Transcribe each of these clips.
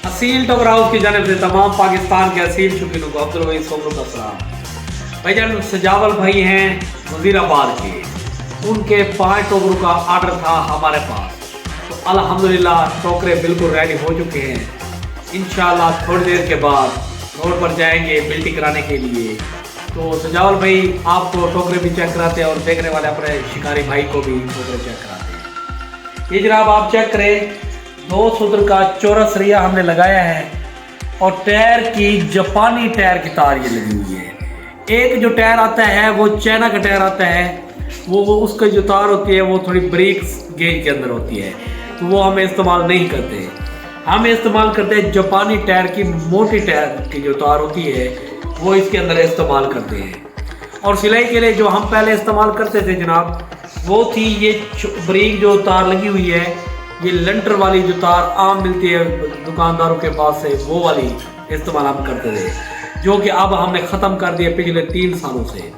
Aseel टोकर house की जानिब से तमाम पाकिस्तान के असील शौकीनों को अब्दुल वहीद सोमरू का सलाम। भाईजान सजावल भाई हैं वजीराबाद के, उनके 5 टोकरों का आर्डर था हमारे पास, तो अल्हम्दुलिल्लाह टोकरे बिल्कुल रेडी हो चुके हैं। इंशाअल्लाह थोड़ी देर के बाद रोड पर जाएंगे बिल्टी कराने के लिए। तो सजावल भाई आपको टोकरे भी चेक कराते हैं और देखने वाले अपने शिकारी भाई को भी टोकरे चेक कराते हैं। ये जनाब आप चेक करें, 2 सूत्र का चौरस रिया हमने लगाया है और टायर की जापानी टायर की तार ये लगी हुई है। एक जो टायर आता है वो चाइना का टायर आता है, वो उसकी जो तार होती है वो थोड़ी ब्रेक गेज के अंदर होती है, तो वो हमें इस्तेमाल नहीं करते। हम इस्तेमाल करते हैं जापानी टायर की मोटी टायर की जो तार होती है वो इसके अंदर इस्तेमाल करते हैं। और सिलाई के लिए जो हम पहले इस्तेमाल करते थे जनाब, वो थी ये ब्रेक जो तार लगी हुई है, ये लंटर वाली जो तार आम मिलती है दुकानदारों के पास से, वो वाली इस्तेमाल हम करते थे, जो कि अब हमने ख़त्म कर दिया पिछले 3 सालों से।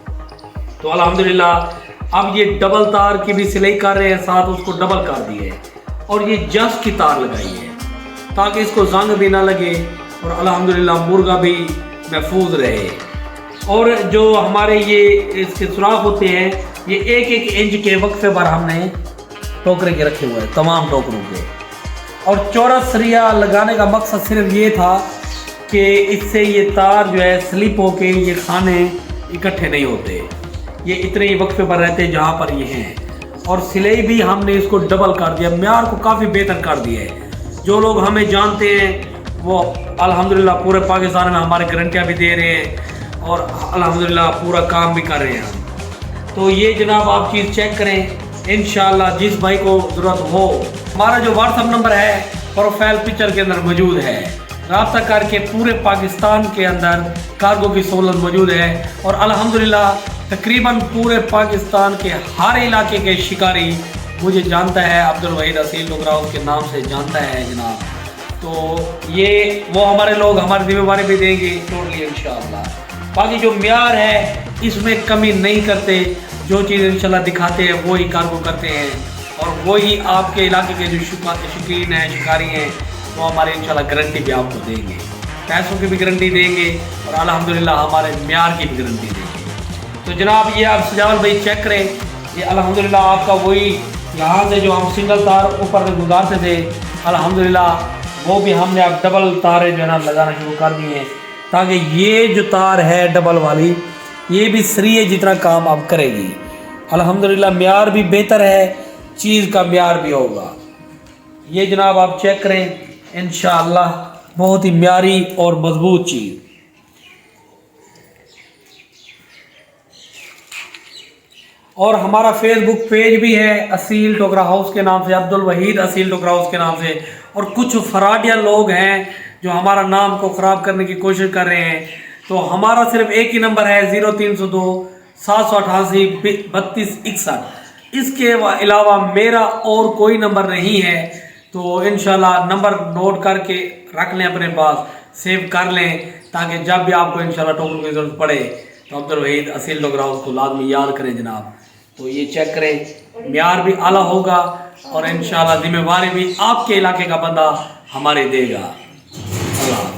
तो अल्हम्दुलिल्लाह अब ये डबल तार की भी सिलाई कर रहे हैं, साथ उसको डबल कर दिए और ये जस की तार लगाई है ताकि इसको जंग भी ना लगे और अल्हम्दुलिल्लाह मुर्गा भी महफूज रहे। और जो हमारे ये इसके सुराख होते हैं, ये 1-1 इंच के वक्फे पर हमने टोकरे के रखे हुए हैं तमाम टोकरों के। और चौरस रिया लगाने का मकसद सिर्फ ये था कि इससे ये तार जो है स्लिप होके ये खाने इकट्ठे नहीं होते, ये इतने ही वक्फे पर रहते जहाँ पर ये हैं। और सिलाई भी हमने इसको डबल कर दिया, म्यार को काफ़ी बेहतर कर दिया है। जो लोग हमें जानते हैं वो अल्हम्दुलिल्लाह पूरे पाकिस्तान में हमारे गारंटियाँ भी दे रहे हैं और अल्हम्दुलिल्लाह पूरा काम भी कर रहे हैं हम। तो ये जनाब आप चीज़ चेक करें, इंशाअल्लाह जिस भाई को ज़रूरत हो, हमारा जो व्हाट्सअप नंबर है प्रोफाइल पिक्चर के अंदर मौजूद है, राब्ता करके पूरे पाकिस्तान के अंदर कार्गो की सहूलत मौजूद है। और अल्हम्दुलिल्लाह तकरीबन पूरे पाकिस्तान के हर इलाके के शिकारी मुझे जानता है, अब्दुल वहीद असील टोकर हाउस के नाम से जानता है जनाब। तो ये वो हमारे लोग हमारी जिम्मेवारी भी देंगे टोटली इंशाअल्लाह। बाकी जो म्यार है इसमें कमी नहीं करते, जो चीज़ इंशाल्लाह दिखाते हैं वही कार्गो करते हैं और वही आपके इलाके के जो शौकीन हैं शिकारी हैं वो हमारे इंशाल्लाह गारंटी भी आपको देंगे, पैसों की भी गारंटी देंगे और अल्हम्दुलिल्लाह हमारे म्यार की भी गारंटी देंगे। तो जनाब ये आप सजावल भाई चेक करें, ये अल्हम्दुलिल्लाह आपका वही यहाँ से जो हम सिंगल तार ऊपर से गुजारते थे, अल्हम्दुलिल्लाह वो भी हमने अब डबल तारें जो है ना लगाना शुरू कर दी हैं, ताकि ये जो तार है डबल वाली ये भी सरिये जितना काम अब करेगी। अल्हम्दुलिल्लाह म्यार भी बेहतर है, चीज़ का म्यार भी होगा। ये जनाब आप चेक करें, इंशाअल्लाह बहुत ही म्यारी और मजबूत चीज़। और हमारा फेसबुक पेज भी है असील टोकर हाउस के नाम से, अब्दुल वहीद असील टोकर हाउस के नाम से। और कुछ फराडिया लोग हैं जो हमारा नाम को ख़राब करने की कोशिश कर रहे हैं, तो हमारा सिर्फ एक ही नंबर है 0302 788 3261। इसके अलावा मेरा और कोई नंबर नहीं है। तो इंशाल्लाह नंबर नोट करके रख लें, अपने पास सेव कर लें, ताकि जब भी आपको इंशाल्लाह टोकर की ज़रूरत पड़े तो अब्दुल वहीद असील टोकर हाउस को लाजमी याद करें जनाब। तो ये चेक करें, म्यार भी आला होगा और इंशाल्लाह जिम्मेवारी भी आपके इलाके का बंदा हमारे देगा। अल्लाह।